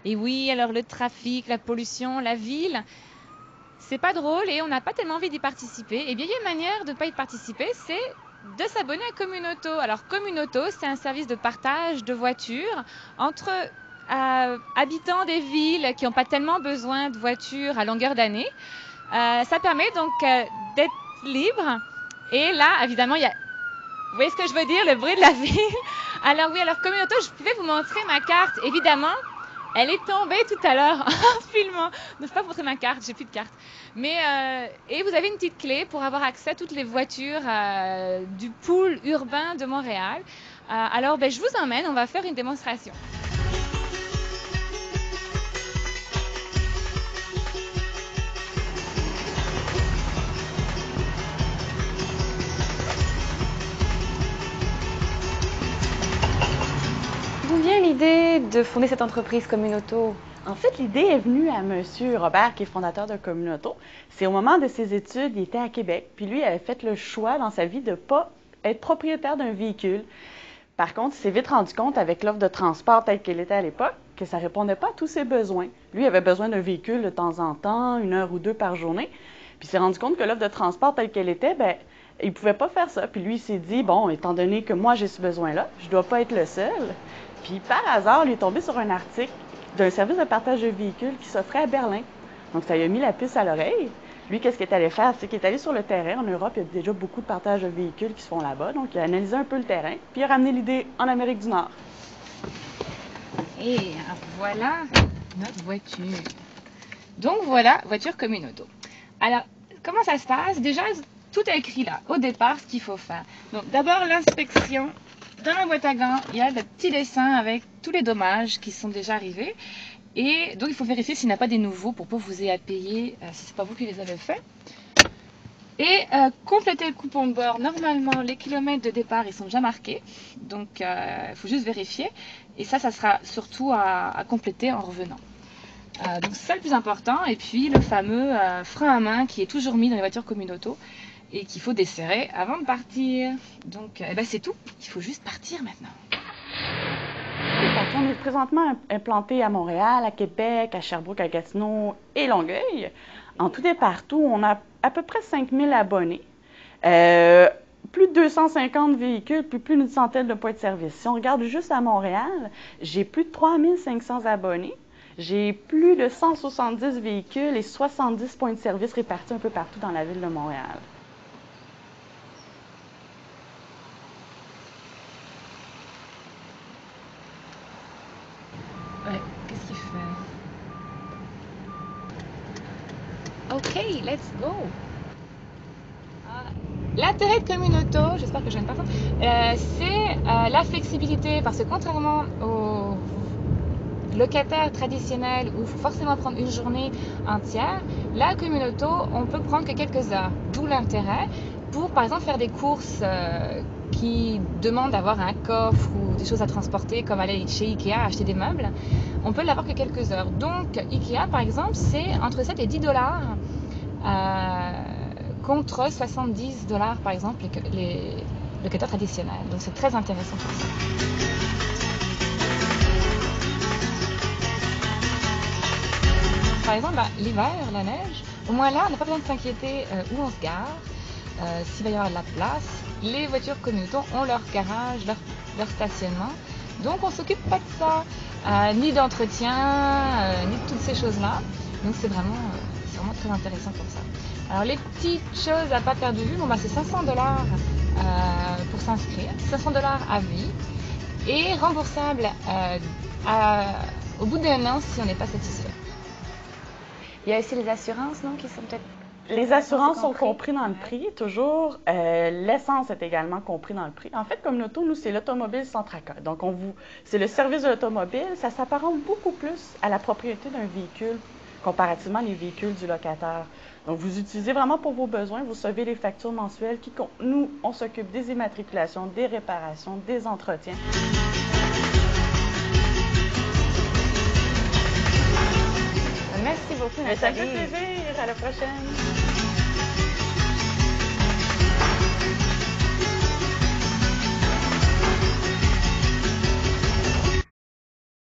Et oui, alors le trafic, la pollution, la ville, c'est pas drôle et on n'a pas tellement envie d'y participer. Et bien, il y a une manière de ne pas y participer, c'est de s'abonner à Communauto. Alors, Communauto, c'est un service de partage de voitures entre habitants des villes qui n'ont pas tellement besoin de voitures à longueur d'année. Ça permet donc d'être libre. Et là, évidemment, il y a... Vous voyez ce que je veux dire, le bruit de la ville. Alors oui, alors Communauto, je pouvais vous montrer ma carte. Évidemment, elle est tombée tout à l'heure en filmant. Ne pas vous montrer ma carte, j'ai plus de carte. Mais et vous avez une petite clé pour avoir accès à toutes les voitures du pool urbain de Montréal. Alors je vous emmène, on va faire une démonstration. D'où vient l'idée de fonder cette entreprise Communauto? En fait, l'idée est venue à M. Robert, qui est fondateur de Communauto. C'est au moment de ses études, il était à Québec, puis lui avait fait le choix dans sa vie de ne pas être propriétaire d'un véhicule. Par contre, il s'est vite rendu compte, avec l'offre de transport telle qu'elle était à l'époque, que ça ne répondait pas à tous ses besoins. Lui avait besoin d'un véhicule de temps en temps, 1 heure ou 2 par journée. Puis il s'est rendu compte que l'offre de transport telle qu'elle était, il ne pouvait pas faire ça. Puis lui, il s'est dit, bon, étant donné que moi j'ai ce besoin-là, je ne dois pas être le seul. Puis par hasard, il est tombé sur un article d'un service de partage de véhicules qui s'offrait à Berlin. Donc ça lui a mis la puce à l'oreille. Lui, qu'est-ce qu'il est allé faire? C'est qu'il est allé sur le terrain. En Europe, il y a déjà beaucoup de partage de véhicules qui se font là-bas. Donc il a analysé un peu le terrain, puis il a ramené l'idée en Amérique du Nord. Et voilà notre voiture. Donc voilà, voiture Communauto. Alors, comment ça se passe? Déjà, tout est écrit là, au départ, ce qu'il faut faire. Donc d'abord, l'inspection. Dans la boîte à gants, il y a le petit dessin avec tous les dommages qui sont déjà arrivés. Et donc, il faut vérifier s'il n'y a pas des nouveaux pour pas vous ayez à payer si ce n'est pas vous qui les avez faits. Et compléter le coupon de bord. Normalement, les kilomètres de départ, ils sont déjà marqués. Donc, il faut juste vérifier. Et ça sera surtout à compléter en revenant. Donc, c'est ça le plus important. Et puis, le fameux frein à main qui est toujours mis dans les voitures Communauto et qu'il faut desserrer avant de partir. Donc, c'est tout. Il faut juste partir maintenant. On est présentement implanté à Montréal, à Québec, à Sherbrooke, à Gatineau et Longueuil. En tout et partout, on a à peu près 5000 abonnés, plus de 250 véhicules, puis plus d'une centaine de points de service. Si on regarde juste à Montréal, j'ai plus de 3500 abonnés. J'ai plus de 170 véhicules et 70 points de service répartis un peu partout dans la ville de Montréal. Ouais, qu'est-ce qu'il fait? Ok, let's go! L'intérêt de Communauto, j'espère que je ne personne, c'est la flexibilité parce que contrairement aux locataires traditionnels où il faut forcément prendre une journée entière, la Communauto, on peut prendre que quelques heures. D'où l'intérêt pour, par exemple, faire des courses qui demandent d'avoir un coffre ou des choses à transporter, comme aller chez Ikea acheter des meubles. On peut l'avoir que quelques heures. Donc, Ikea, par exemple, c'est entre 7 et 10 dollars contre 70 dollars, par exemple, les locataires traditionnels. Donc, c'est très intéressant pour ça. Par exemple, l'hiver, la neige, au moins là, on n'a pas besoin de s'inquiéter où on se gare, s'il va y avoir de la place. Les voitures Communauto ont leur garage, leur stationnement. Donc, on ne s'occupe pas de ça, ni d'entretien, ni de toutes ces choses-là. Donc, c'est vraiment très intéressant pour ça. Alors, les petites choses à pas perdre de vue, c'est 500 dollars pour s'inscrire, 500 dollars à vie et remboursable au bout d'un an si on n'est pas satisfait. Il y a aussi les assurances, non, qui sont peut-être... Les assurances sont comprises dans le prix, toujours. L'essence est également compris dans le prix. En fait, Communauto, nous, c'est l'automobile sans tracas. Donc, c'est le service de l'automobile. Ça s'apparente beaucoup plus à la propriété d'un véhicule comparativement les véhicules du locataire. Donc, vous utilisez vraiment pour vos besoins, vous recevez les factures mensuelles qui comptent. Nous, on s'occupe des immatriculations, des réparations, des entretiens. Merci beaucoup, Nathalie. Ça me fait plaisir. À la prochaine.